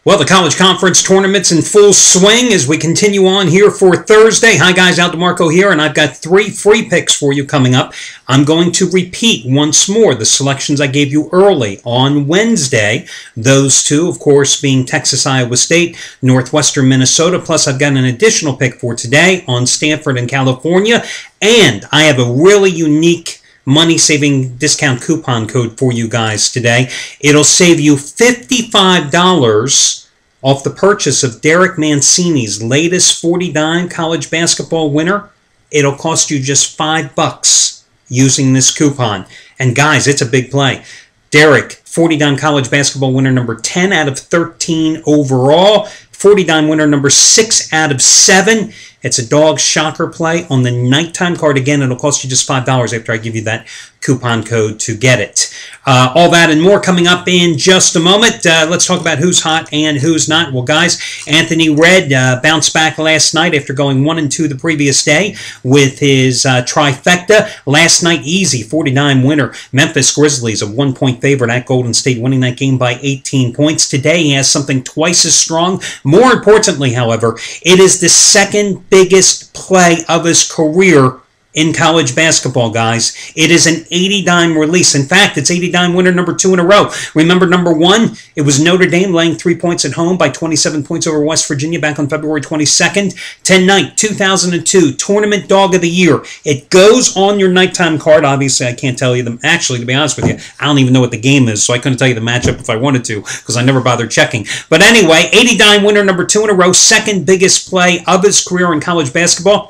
Well, the college conference tournament's in full swing as we continue on here for Thursday. Hi guys, Al DeMarco here, and I've got 3 free picks for you coming up. I'm going to repeat once more the selections I gave you early on Wednesday. Those two, of course, being Texas, Iowa State, Northwestern, Minnesota. Plus, I've got an additional pick for today on Stanford and California. And I have a really unique money-saving discount coupon code for you guys today. It'll save you $55 off the purchase of Derek Mancini's latest 40-dime college basketball winner. It'll cost you just $5 using this coupon. And guys, it's a big play. Derek, 40-dime college basketball winner number 10 out of 13 overall. 40-dime winner number 6 out of 7. It's a dog shocker play on the nighttime card. Again, it'll cost you just $5 after I give you that coupon code to get it. All that and more coming up in just a moment. Let's talk about who's hot and who's not. Well, guys, Anthony Red bounced back last night after going 1-2 the previous day with his trifecta. Last night, easy 49 winner. Memphis Grizzlies, a 1-point favorite at Golden State, winning that game by 18 points. Today, he has something twice as strong. More importantly, however, it is the second biggest play of his career in college basketball, guys. It is an 80-dime release. In fact, it's 80-dime winner number 2 in a row. Remember number 1? It was Notre Dame laying 3 points at home by 27 points over West Virginia back on February 22nd. 10-night, 2002, Tournament Dog of the Year. It goes on your nighttime card. Obviously, I can't tell you them. Actually, to be honest with you, I don't even know what the game is, so I couldn't tell you the matchup if I wanted to because I never bothered checking. But anyway, 80-dime winner number 2 in a row, second biggest play of his career in college basketball.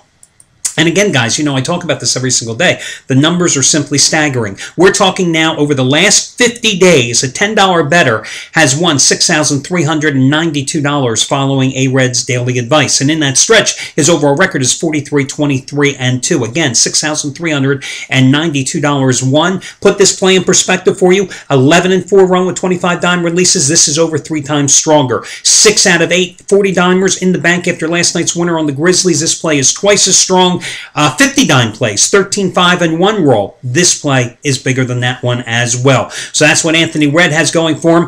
And again, guys, you know, I talk about this every single day. The numbers are simply staggering. We're talking now over the last 50 days, a $10 bettor has won $6,392 following A-Red's daily advice. And in that stretch, his overall record is 43, 23, and 2. Again, $6,392 won. Put this play in perspective for you. 11-4 run with 25-dime releases. This is over 3 times stronger. 6 out of 8 40-dimers in the bank after last night's winner on the Grizzlies. This play is twice as strong. 50-dime plays, 13-5-1 roll. This play is bigger than that one as well. So that's what Anthony Red has going for him.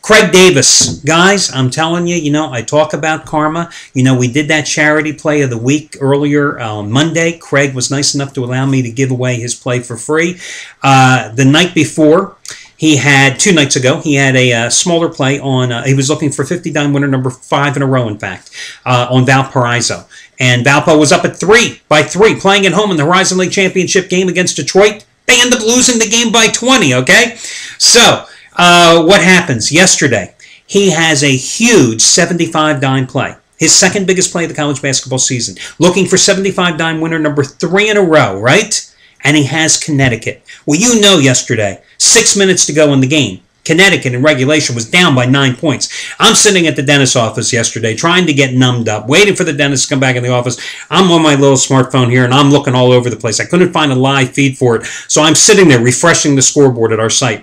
Craig Davis. Guys, I'm telling you, you know, I talk about karma. You know, we did that charity play of the week earlier on Monday. Craig was nice enough to allow me to give away his play for free. The night before, he had, 2 nights ago, he had a smaller play on, he was looking for 50-dime winner number 5 in a row, in fact, on Valparaiso. And Valpo was up at 3 by 3, playing at home in the Horizon League Championship game against Detroit. They end up losing the game by 20, okay? So, what happens? Yesterday, he has a huge 75-dime play. His second biggest play of the college basketball season. Looking for 75-dime winner number 3 in a row, right? And he has Connecticut. Well, you know yesterday, 6 minutes to go in the game, Connecticut in regulation was down by 9 points. I'm sitting at the dentist's office yesterday trying to get numbed up, waiting for the dentist to come back in the office. I'm on my little smartphone here, and I'm looking all over the place. I couldn't find a live feed for it, so I'm sitting there refreshing the scoreboard at our site,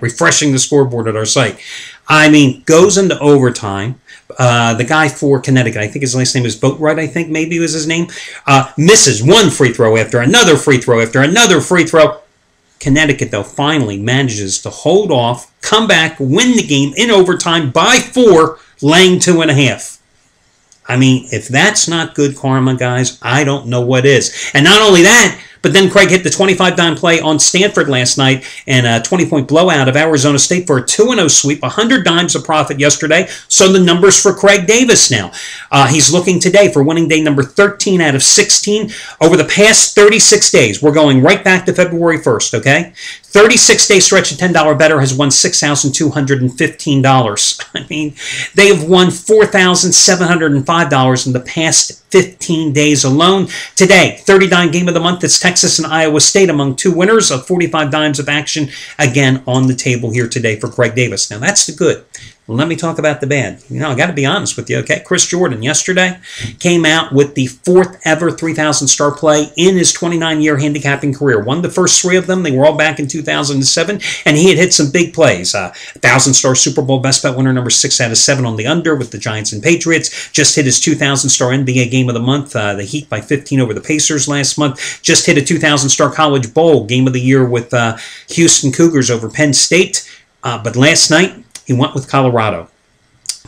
I mean, goes into overtime. The guy for Connecticut, I think his last name is Boatwright, I think maybe was his name, misses one free throw after another free throw after another free throw. Connecticut, though, finally manages to hold off, come back, win the game in overtime by 4, laying 2.5. I mean, if that's not good karma, guys, I don't know what is. And not only that, but then Craig hit the 25-dime play on Stanford last night and a 20-point blowout of Arizona State for a 2-0 sweep. 100 dimes of profit yesterday. So the numbers for Craig Davis now. He's looking today for winning day number 13 out of 16. Over the past 36 days, we're going right back to February 1st, okay? 36-day stretch of $10 bettor has won $6,215. I mean, they have won $4,705 in the past 15 days alone. Today, 30-dime game of the month, it's Texas and Iowa State among 2 winners of 45 dimes of action, again on the table here today for Craig Davis. Now, that's the good. Well, let me talk about the bad. You know, I got to be honest with you, okay? Chris Jordan yesterday came out with the 4th ever 3,000-star play in his 29-year handicapping career. Won the first 3 of them. They were all back in 2007, and he had hit some big plays. 1,000-star Super Bowl best bet winner number 6 out of 7 on the under with the Giants and Patriots. Just hit his 2,000-star NBA game of the month, the Heat by 15 over the Pacers last month. Just hit a 2,000-star college bowl game of the year with Houston Cougars over Penn State. But last night, he went with Colorado.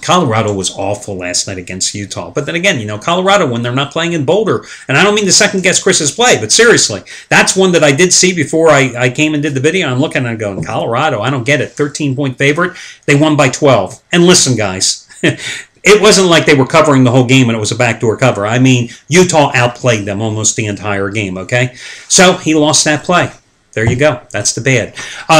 Colorado was awful last night against Utah. But then again, Colorado, when they're not playing in Boulder, and I don't mean to second guess Chris's play, but seriously, that's one that I did see before I came and did the video. I'm looking and going, Colorado, I don't get it. 13-point favorite. They won by 12. And listen, guys, it wasn't like they were covering the whole game and it was a backdoor cover. I mean, Utah outplayed them almost the entire game, okay? So he lost that play. There you go. That's the bad.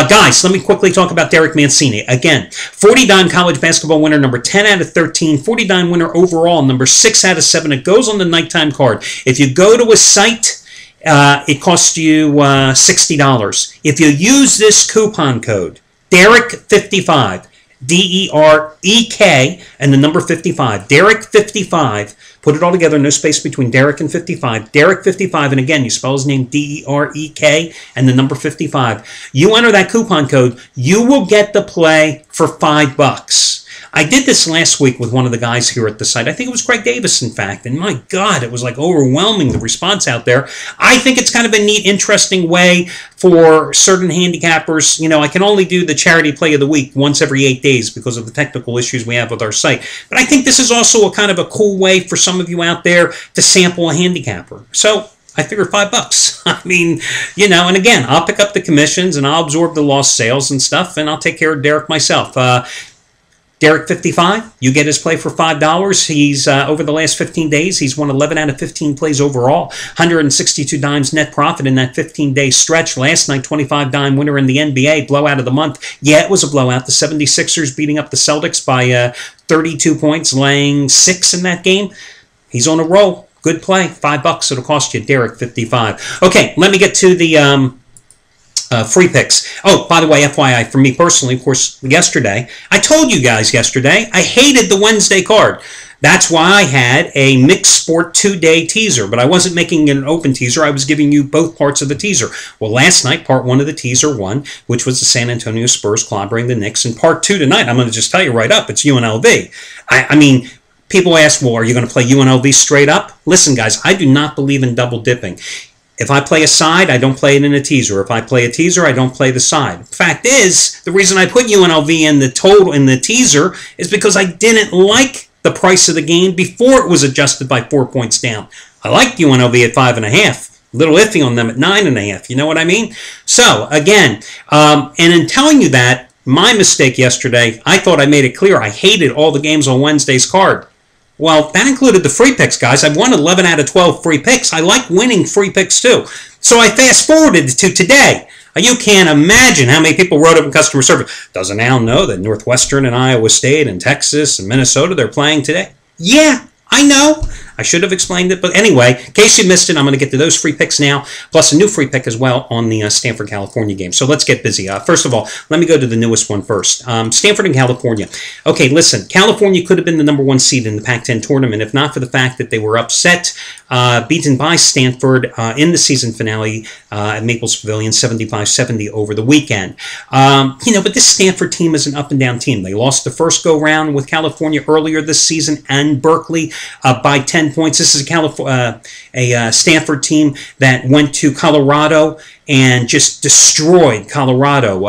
Guys, let me quickly talk about Derek Mancini. Again, 40-dime college basketball winner, number 10 out of 13. 40-dime winner overall, number 6 out of 7. It goes on the nighttime card. If you go to a site, it costs you $60. If you use this coupon code, Derek55, D-E-R-E-K, and the number 55, Derek55, put it all together, no space between Derek and 55, Derek55, and again, you spell his name D-E-R-E-K, and the number 55. You enter that coupon code, you will get the play for $5. I did this last week with one of the guys here at the site. I think it was Craig Davis, in fact, and my God, it was like overwhelming, the response out there. I think it's kind of a neat, interesting way for certain handicappers. I can only do the charity play of the week once every 8 days because of the technical issues we have with our site. But I think this is also a kind of a cool way for some of you out there to sample a handicapper. So I figure $5. I mean, and again, I'll pick up the commissions and I'll absorb the lost sales and stuff, and I'll take care of Derek myself. Derek55, you get his play for $5. He's, over the last 15 days, he's won 11 out of 15 plays overall. 162 dimes net profit in that 15-day stretch. Last night, 25-dime winner in the NBA, blowout of the month. Yeah, it was a blowout. The 76ers beating up the Celtics by 32 points, laying 6 in that game. He's on a roll. Good play. $5. It'll cost you, Derek55. Okay, let me get to the free picks. Oh, by the way, FYI, for me personally, of course, yesterday, I told you guys yesterday, I hated the Wednesday card. That's why I had a mixed sport 2-day teaser, but I wasn't making it an open teaser. I was giving you both parts of the teaser. Well, last night, part 1 of the teaser won, which was the San Antonio Spurs clobbering the Knicks. And part 2 tonight, I'm going to just tell you right up, it's UNLV. I mean, people ask, well, are you going to play UNLV straight up? Listen, guys, I do not believe in double dipping. If I play a side, I don't play it in a teaser. If I play a teaser, I don't play the side. Fact is, the reason I put UNLV in the total in the teaser is because I didn't like the price of the game before it was adjusted by 4 points down. I liked UNLV at 5.5. A little iffy on them at 9.5. You know what I mean? So, again, and in telling you that, my mistake yesterday, I thought I made it clear I hated all the games on Wednesday's card. Well, that included the free picks, guys. I've won 11 out of 12 free picks. I like winning free picks, too. So I fast-forwarded to today. You can't imagine how many people wrote up in customer service. Doesn't Al know that Northwestern and Iowa State and Texas and Minnesota, they're playing today? Yeah, I know. I should have explained it. But anyway, in case you missed it, I'm going to get to those free picks now, plus a new free pick as well on the Stanford, California game. So let's get busy. First of all, let me go to the newest one first. Stanford and California. Okay, listen, California could have been the #1 seed in the Pac-10 tournament if not for the fact that they were upset, beaten by Stanford in the season finale at Maples Pavilion, 75-70 over the weekend. But this Stanford team is an up-and-down team. They lost the first go-round with California earlier this season and Berkeley by 10 points. This is a Stanford team that went to Colorado and just destroyed Colorado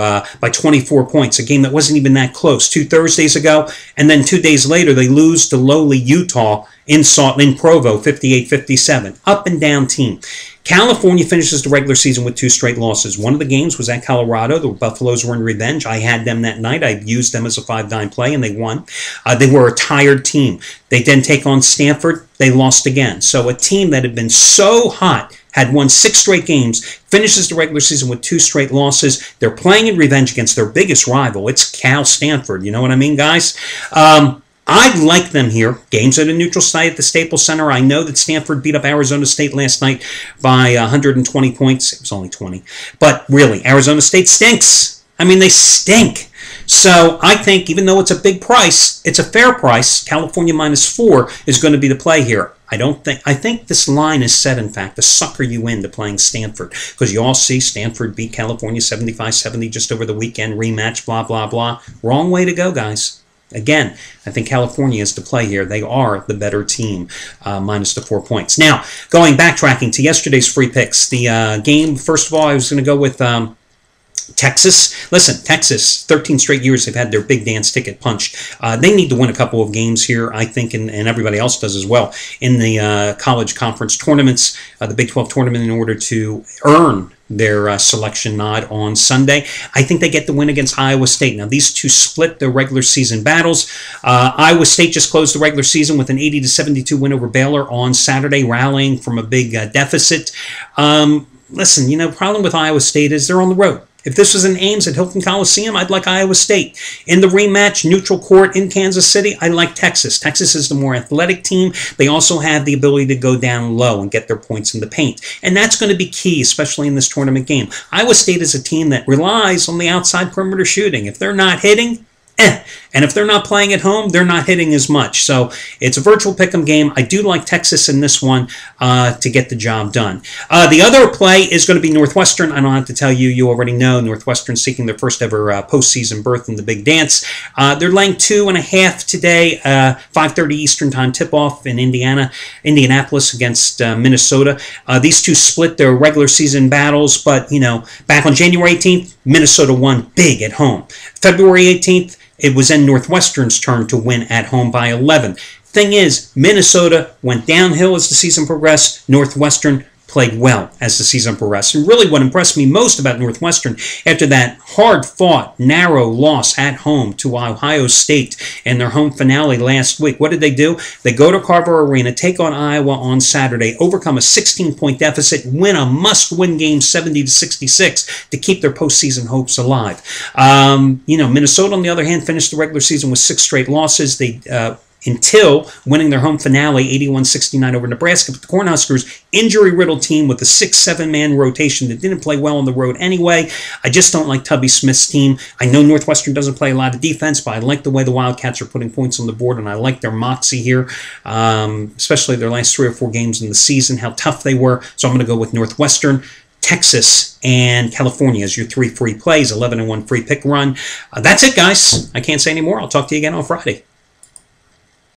by 24 points, a game that wasn't even that close 2 Thursdays ago. And then 2 days later, they lose to lowly Utah in Provo, 58-57. Up and down team. California finishes the regular season with 2 straight losses. One of the games was at Colorado. The Buffaloes were in revenge. I had them that night. I used them as a 5-dime play, and they won. They were a tired team. They then take on Stanford. They lost again. So a team that had been so hot, had won 6 straight games, finishes the regular season with 2 straight losses. They're playing in revenge against their biggest rival. It's Cal Stanford. You know what I mean, guys? I like them here. Games at a neutral site at the Staples Center. I know that Stanford beat up Arizona State last night by 120 points. It was only 20. But really, Arizona State stinks. I mean, they stink. So I think even though it's a big price, it's a fair price. California -4 is going to be the play here. I think this line is set, in fact, to sucker you into playing Stanford. Because you all see Stanford beat California 75-70 just over the weekend, rematch, blah, blah, blah. Wrong way to go, guys. Again, I think California is to play here. They are the better team, minus the 4 points. Now, backtracking to yesterday's free picks. The game, first of all, I was going to go with Texas, listen, Texas, 13 straight years they've had their big dance ticket punched. They need to win a couple of games here, I think, and everybody else does as well, in the college conference tournaments, the Big 12 tournament, in order to earn their selection nod on Sunday. I think they get the win against Iowa State. Now, these two split their regular season battles. Iowa State just closed the regular season with an 80-72 win over Baylor on Saturday, rallying from a big deficit. Listen, problem with Iowa State is they're on the road. If this was in Ames at Hilton Coliseum, I'd like Iowa State. In the rematch, neutral court in Kansas City, I like Texas. Texas is the more athletic team. They also have the ability to go down low and get their points in the paint. And that's going to be key, especially in this tournament game. Iowa State is a team that relies on the outside perimeter shooting. If they're not hitting, and if they're not playing at home, they're not hitting as much. So it's a virtual pick'em game. I do like Texas in this one to get the job done. The other play is going to be Northwestern. I don't have to tell you. You already know Northwestern seeking their first ever postseason berth in the Big Dance. They're laying 2.5 today, 5:30 Eastern Time tip-off in Indianapolis against Minnesota. These two split their regular season battles, but, back on January 18th, Minnesota won big at home. February 18th, it was then Northwestern's turn to win at home by 11. Thing is, Minnesota went downhill as the season progressed. Northwestern played well as the season progressed. And really what impressed me most about Northwestern after that hard-fought, narrow loss at home to Ohio State in their home finale last week, what did they do? They go to Carver Arena, take on Iowa on Saturday, overcome a 16-point deficit, win a must-win game 70-66 to keep their postseason hopes alive. Minnesota, on the other hand, finished the regular season with 6 straight losses. Until winning their home finale 81-69 over Nebraska. But the Cornhuskers, injury-riddled team with a 6-7-man rotation that didn't play well on the road anyway. I just don't like Tubby Smith's team. I know Northwestern doesn't play a lot of defense, but I like the way the Wildcats are putting points on the board, and I like their moxie here, especially their last 3 or 4 games in the season, how tough they were. So I'm going to go with Northwestern, Texas, and California as your 3 free plays, 11-1 free pick run. That's it, guys. I can't say any more. I'll talk to you again on Friday.